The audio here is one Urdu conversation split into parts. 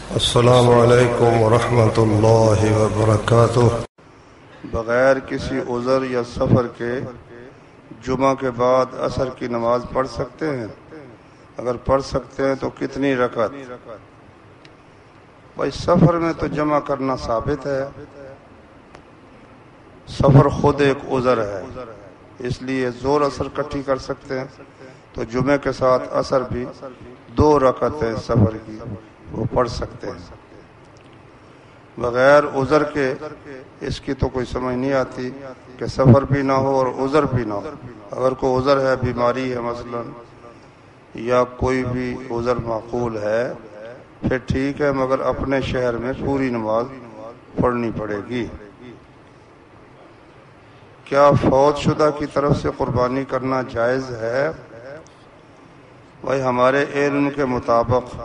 السلام علیکم ورحمۃ اللہ وبرکاتہ۔ بغیر کسی عذر یا سفر کے جمعہ کے بعد عصر کی نماز پڑھ سکتے ہیں؟ اگر پڑھ سکتے ہیں تو کتنی رکعت؟ بھائی سفر میں تو جمع کرنا ثابت ہے، سفر خود ایک عذر ہے، اس لیے زور اثر اکٹھی کر سکتے ہیں، تو جمعے کے ساتھ عصر بھی 2 رکعتیں سفر کی وہ پڑھ سکتے ہیں۔ بغیر عذر کے اس کی تو کوئی سمجھ نہیں آتی کہ سفر بھی نہ ہو اور عذر بھی نہ ہو۔ اگر کوئی عذر ہے، بیماری ہے مثلا، یا کوئی بھی عذر معقول ہے، پھر ٹھیک ہے، مگر اپنے شہر میں پوری نماز پڑھنی پڑے گی۔ کیا فوت شدہ کی طرف سے قربانی کرنا جائز ہے؟ بھائی ہمارے علم کے مطابق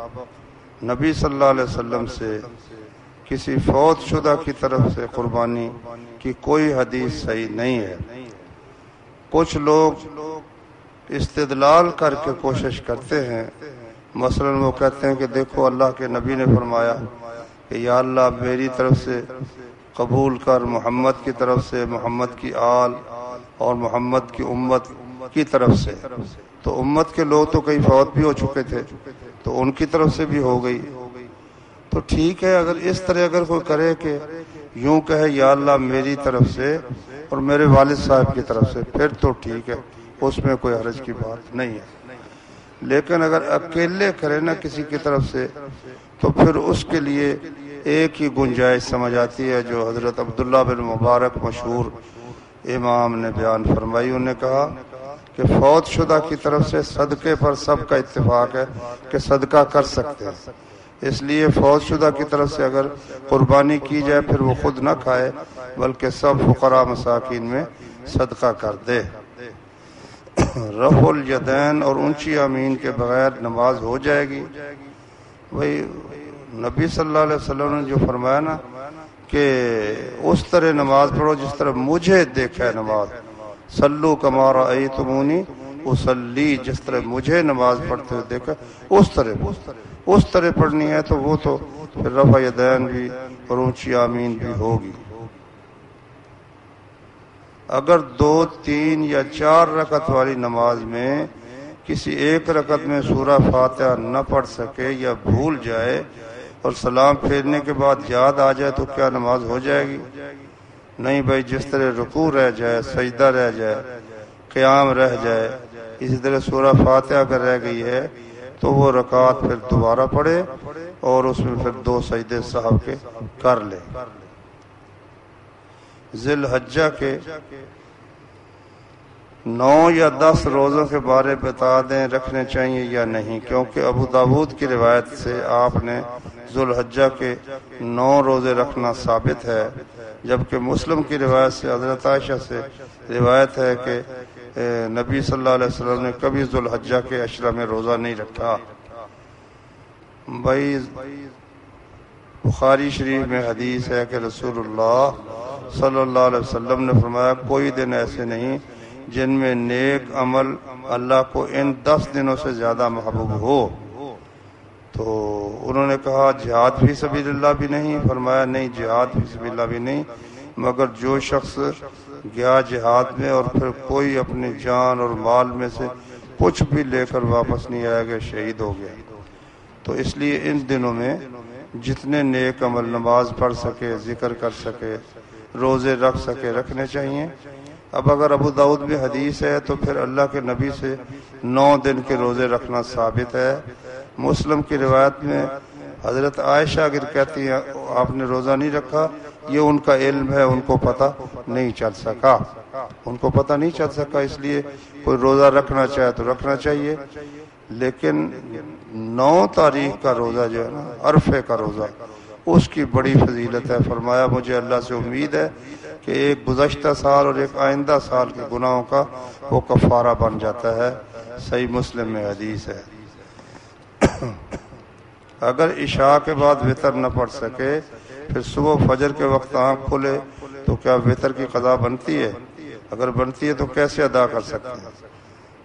نبی صلی اللہ علیہ وسلم سے کسی فوت شدہ کی طرف سے قربانی کی کوئی حدیث صحیح نہیں ہے۔ کچھ لوگ استدلال کر کے کوشش کرتے ہیں، مثلا وہ کہتے ہیں کہ دیکھو اللہ کے نبی نے فرمایا کہ یا اللہ میری طرف سے قبول کر، محمد کی طرف سے، محمد کی آل اور محمد کی امت کی طرف سے، تو امت کے لوگ تو کئی فوت بھی ہو چکے تھے تو ان کی طرف سے بھی ہو گئی، تو ٹھیک ہے۔ اگر اس طرح اگر کوئی کرے کہ یوں کہے یا اللہ میری طرف سے اور میرے والد صاحب کی طرف سے، پھر تو ٹھیک ہے، اس میں کوئی حرج کی بات نہیں ہے۔ لیکن اگر اکیلے کرے نا کسی کی طرف سے، تو پھر اس کے لیے ایک ہی گنجائش سمجھ آتی ہے جو حضرت عبداللہ بن مبارک مشہور امام نے بیان فرمائی۔ انہوں نے کہا کہ فوت شدہ کی طرف سے صدقے پر سب کا اتفاق ہے کہ صدقہ کر سکتے ہیں، اس لیے فوت شدہ کی طرف سے اگر قربانی کی جائے پھر وہ خود نہ کھائے بلکہ سب فقراء مساکین میں صدقہ کر دے۔ رفع الیدین اور اونچی آمین کے بغیر نماز ہو جائے گی؟ بھائی نبی صلی اللہ علیہ وسلم نے جو فرمایا نا کہ اس طرح نماز پڑھو جس طرح مجھے دیکھا ہے نماز، صلو کما رأیتمونی اصلی، جس طرح مجھے نماز پڑھتے ہوئے دیکھا اس طرح پڑھنی ہے، تو وہ تو پھر رفع یدین بھی اور اونچی آمین بھی ہوگی۔ اگر 2، 3 یا 4 رکعت والی نماز میں کسی ایک رکعت میں سورہ فاتحہ نہ پڑھ سکے یا بھول جائے اور سلام پھیرنے کے بعد یاد آ جائے تو کیا نماز ہو جائے گی؟ نہیں بھائی، جس طرح رکوع رہ جائے، سجدہ رہ جائے، قیام رہ جائے، اسی طرح سورہ فاتحہ اگر رہ گئی ہے تو وہ رکعت پھر دوبارہ پڑھے اور اس میں پھر 2 سجدے سہو کے کر لے۔ ذی الحجہ کے 9 یا 10 روزوں کے بارے بتا دیں، رکھنے چاہیے یا نہیں؟ کیونکہ ابو داود کی روایت سے آپ نے ذی الحجہ کے 9 روزے رکھنا ثابت ہے، جبکہ مسلم کی روایت سے حضرت عائشہ سے روایت ہے کہ نبی صلی اللہ علیہ وسلم نے کبھی ذی الحجہ کے عشرہ میں روزہ نہیں رکھا۔ بھائی بخاری شریف میں حدیث ہے کہ رسول اللہ صلی اللہ علیہ وسلم نے فرمایا کوئی دن ایسے نہیں جن میں نیک عمل اللہ کو ان 10 دنوں سے زیادہ محبوب ہو۔ تو انہوں نے کہا جہاد فی سبیل اللہ بھی نہیں؟ فرمایا نہیں، جہاد فی سبیل اللہ بھی نہیں، مگر جو شخص گیا جہاد میں اور پھر کوئی اپنی جان اور مال میں سے کچھ بھی لے کر واپس نہیں آئے گا، شہید ہو گیا۔ تو اس لیے ان دنوں میں جتنے نیک عمل نماز پڑھ سکے، ذکر کر سکے، روزے رکھ سکے، رکھنے چاہیے۔ اب اگر ابو داؤد میں حدیث ہے تو پھر اللہ کے نبی سے 9 دن کے روزے رکھنا ثابت ہے۔ مسلم کی روایت میں حضرت عائشہ اگر کہتی ہیں آپ نے روزہ نہیں رکھا، یہ ان کا علم ہے، ان کو پتہ نہیں چل سکا، اس لیے کوئی روزہ رکھنا چاہے تو رکھنا چاہیے۔ لیکن 9 تاریخ کا روزہ جو ہے نا، عرفے کا روزہ، اس کی بڑی فضیلت ہے۔ فرمایا مجھے اللہ سے امید ہے کہ ایک گزشتہ سال اور ایک آئندہ سال کے گناہوں کا وہ کفارہ بن جاتا ہے، صحیح مسلم میں حدیث ہے۔ اگر عشاء کے بعد وتر نہ پڑھ سکے، پھر صبح فجر کے وقت آنکھ کھلے تو کیا وتر کی قضا بنتی ہے؟ اگر بنتی ہے تو کیسے ادا کر سکتے ہیں؟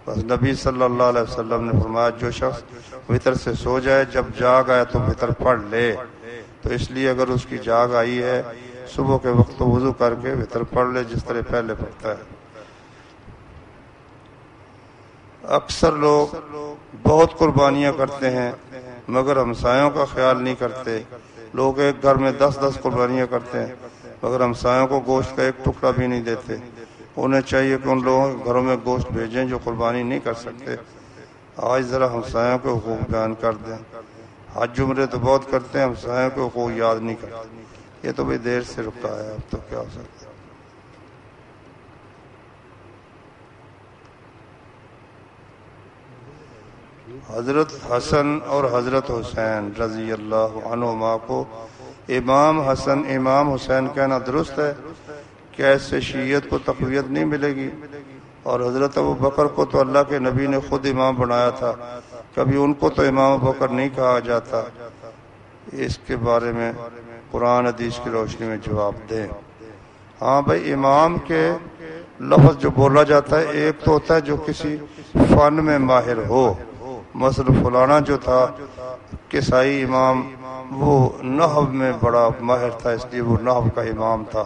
بس نبی صلی اللہ علیہ وسلم نے فرمایا جو شخص وطر سے سو جائے جب جاگ آئے تو وطر پڑھ لے. تو اس لیے اگر اس کی جاگ آئی ہے صبح کے وقت تو وضو کر کے وطر پڑھ لے جس طرح پہلے پڑھتا ہے. اکثر لوگ بہت قربانیاں کرتے ہیں مگر ہمسایوں کا خیال نہیں کرتے. لوگ ایک گھر میں 10 قربانیاں کرتے ہیں مگر ہمسایوں کو گوشت کا ایک ٹکڑا بھی نہیں دیتے. انہیں چاہیے کہ ان لوگوں کے گھروں میں گوشت بھیجیں جو قربانی نہیں کر سکتے. آج ذرا ہمسایوں کے حقوق بیان کر دیں. حج عمرے تو بہت کرتے ہیں, ہمسایوں کے حقوق یاد نہیں کرتے. یہ تو بھئی دیر سے رکا ہے, اب تو کیا ہو سکتا ہے. حضرت حسن اور حضرت حسین رضی اللہ عنہما کو امام حسن امام حسین کہنا درست ہے؟ کیا اس سے شیعیت کو تقویت نہیں ملے گی؟ اور حضرت ابو بکر کو تو اللہ کے نبی نے خود امام بنایا تھا, کبھی ان کو تو امام ابو بکر نہیں کہا جاتا. اس کے بارے میں قرآن حدیث کی روشنی میں جواب دیں. ہاں بھائی, امام کے لفظ جو بولا جاتا ہے ایک تو ہوتا ہے جو کسی فن میں ماہر ہو. مثلا فلانا جو تھا کسائی امام, وہ نحو میں بڑا ماہر تھا اس لیے وہ نحو کا امام تھا.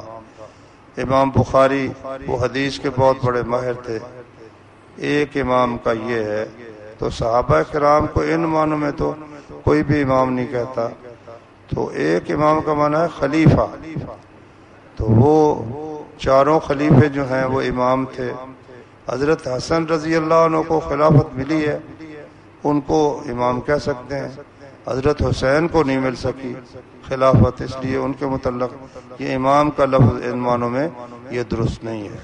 امام بخاری وہ حدیث کے بہت بڑے ماہر تھے. ایک امام کا یہ ہے. تو صحابہ کرام کو ان معنوں میں تو کوئی بھی امام نہیں کہتا. تو ایک امام کا معنی ہے خلیفہ. تو وہ چاروں خلیفے جو ہیں وہ امام تھے. حضرت حسن رضی اللہ عنہ کو خلافت ملی ہے, ان کو امام کہہ سکتے ہیں. حضرت حسین کو نہیں مل سکی خلافت, اس لیے ان کے متعلق یہ امام کا لفظ ان معنوں میں یہ درست نہیں ہے.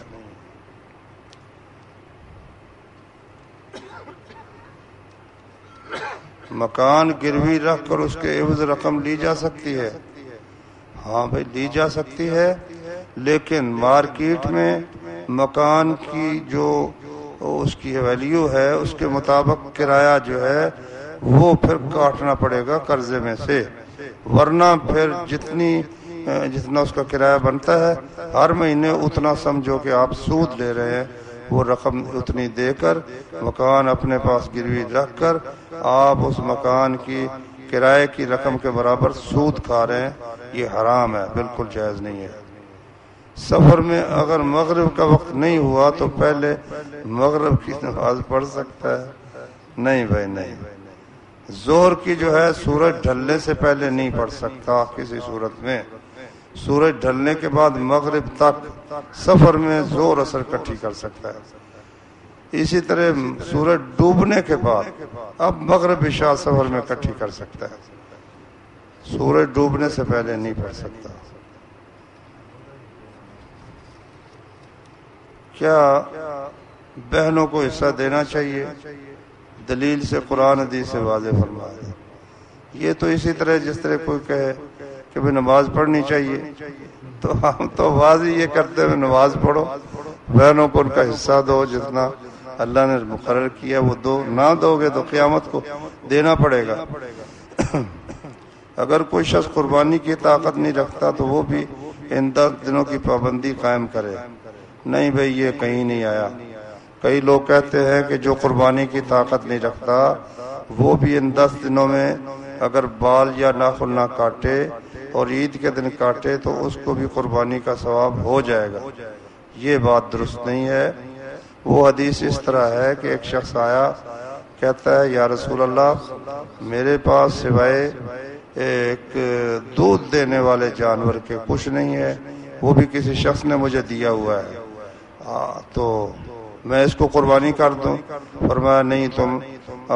مکان گروی رکھ کر اس کے عوض رقم لی جا سکتی ہے؟ ہاں بھائی لی جا سکتی ہے, لیکن مارکیٹ میں مکان کی جو اس کی ویلیو ہے اس کے مطابق کرایہ جو ہے وہ پھر کاٹنا پڑے گا قرضے میں سے, ورنہ پھر جتنا اس کا کرایہ بنتا ہے ہر مہینے اتنا سمجھو کہ آپ سود لے رہے ہیں. وہ رقم اتنی دے کر مکان اپنے پاس گروی رکھ کر آپ اس مکان کی کرائے کی رقم کے برابر سود کھا رہے ہیں. یہ حرام ہے, بالکل جائز نہیں ہے. سفر میں اگر مغرب کا وقت نہیں ہوا تو پہلے مغرب کی نماز پڑھ سکتا ہے؟ نہیں بھائی نہیں. ظہر کی جو ہے سورج ڈھلنے سے پہلے نہیں پڑھ سکتا کسی صورت میں. سورج ڈھلنے کے بعد مغرب تک سفر میں ظہر اثر اکٹھی کر سکتا ہے. اسی طرح سورج ڈوبنے کے بعد اب مغرب عشاء سفر میں اکٹھی کر سکتا ہے, سورج ڈوبنے سے پہلے نہیں پڑھ سکتا. کیا بہنوں کو حصہ دینا چاہیے؟ دلیل سے قرآن حدیث سے واضح فرمایا. یہ تو اسی طرح جس طرح کوئی کہے کہ بھی نماز پڑھنی چاہیے, تو ہم تو واضح یہ کرتے ہوئے نماز پڑھو, بہنوں کو ان کا حصہ دو, جتنا اللہ نے مقرر کیا وہ دو. نہ دو گے تو قیامت کو دینا پڑے گا. اگر کوئی شخص قربانی کی طاقت نہیں رکھتا تو وہ بھی ان 10 دنوں کی پابندی قائم کرے. نہیں بھائی یہ کہیں نہیں آیا. کئی لوگ کہتے ہیں کہ جو قربانی کی طاقت نہیں رکھتا وہ بھی ان 10 دنوں میں اگر بال یا ناخن نہ کاٹے اور عید کے دن کاٹے تو اس کو بھی قربانی کا ثواب ہو جائے گا. یہ بات درست نہیں ہے. وہ حدیث اس طرح ہے کہ ایک شخص آیا, کہتا ہے یا رسول اللہ میرے پاس سوائے ایک دودھ دینے والے جانور کے کچھ نہیں ہے, وہ بھی کسی شخص نے مجھے دیا ہوا ہے, تو میں اس کو قربانی کر دوں؟ فرمایا نہیں, تم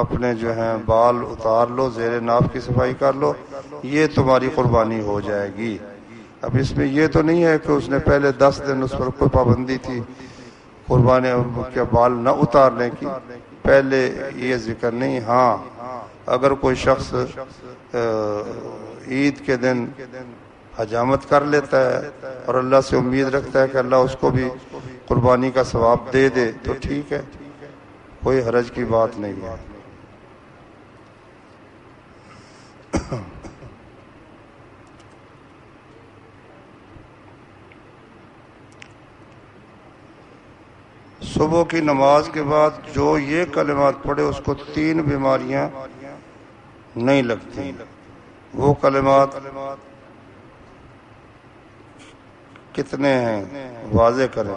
اپنے جو ہیں بال اتار لو, زیر ناف کی صفائی کر لو, یہ تمہاری قربانی ہو جائے گی. اب اس میں یہ تو نہیں ہے کہ اس نے پہلے 10 دن اس پر کوئی پابندی تھی قربانی کے بال نہ اتارنے کی, پہلے یہ ذکر نہیں. ہاں اگر کوئی شخص عید کے دن حجامت کر لیتا ہے اور اللہ سے امید رکھتا ہے کہ اللہ اس کو بھی قربانی کا ثواب دے دے تو ٹھیک ہے, کوئی حرج کی بات نہیں ہے. صبح کی نماز کے بعد جو یہ کلمات پڑھے اس کو 3 بیماریاں نہیں لگتی. وہ کلمات کتنے ہیں واضح کریں.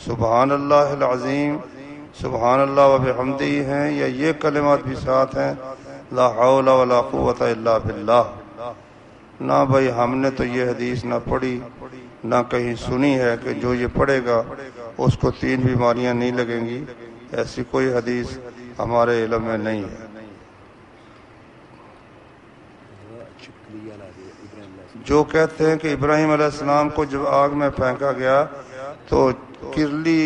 سبحان اللہ العظیم، سبحان اللہ و بحمدہ ہیں، یا یہ کلمات بھی ساتھ ہیں لا حول ولا قوت الا باللہ؟ نہ بھائی، ہم نے تو یہ حدیث نہ پڑھی نہ کہیں سنی ہے کہ جو یہ پڑھے گا اس کو 3 بیماریاں نہیں لگیں گی. ایسی کوئی حدیث ہمارے علم میں نہیں ہے. جو کہتے ہیں کہ ابراہیم علیہ السلام کو جب آگ میں پھینکا گیا تو کرلی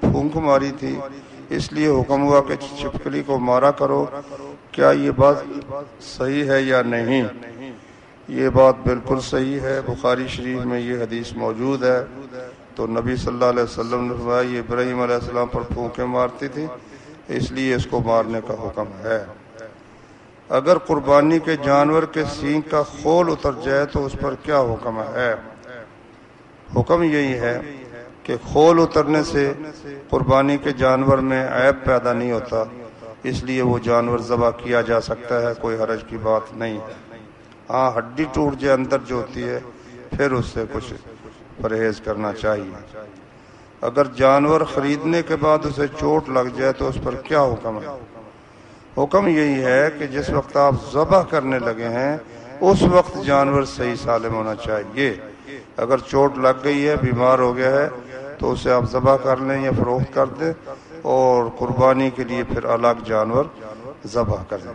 پھونک ماری تھی، اس لیے حکم ہوا کہ چھپکلی کو مارا کرو، کیا یہ بات صحیح ہے یا نہیں؟ یہ بات بالکل صحیح ہے، بخاری شریف میں یہ حدیث موجود ہے. تو نبی صلی اللہ علیہ وسلم نے فرمایا یہ ابراہیم علیہ السلام پر پھونکیں مارتی تھی، اس لیے اس کو مارنے کا حکم ہے. اگر قربانی کے جانور کے سینگ کا خول اتر جائے تو اس پر کیا حکم ہے؟ حکم یہی ہے کہ خول اترنے سے قربانی کے جانور میں عیب پیدا نہیں ہوتا، اس لیے وہ جانور ذبح کیا جا سکتا ہے، کوئی حرج کی بات نہیں ہے. ہاں، ہڈی ٹوٹ جائے اندر جو ہوتی ہے پھر اس سے کچھ پرہیز کرنا چاہیے. اگر جانور خریدنے کے بعد اسے چوٹ لگ جائے تو اس پر کیا حکم ہے؟ حکم یہی ہے کہ جس وقت آپ ذبح کرنے لگے ہیں اس وقت جانور صحیح سالم ہونا چاہیے. اگر چوٹ لگ گئی ہے، بیمار ہو گیا ہے، تو اسے آپ ذبح کر لیں یا فروخت کر دیں اور قربانی کے لیے پھر الگ جانور ذبح کر دیں.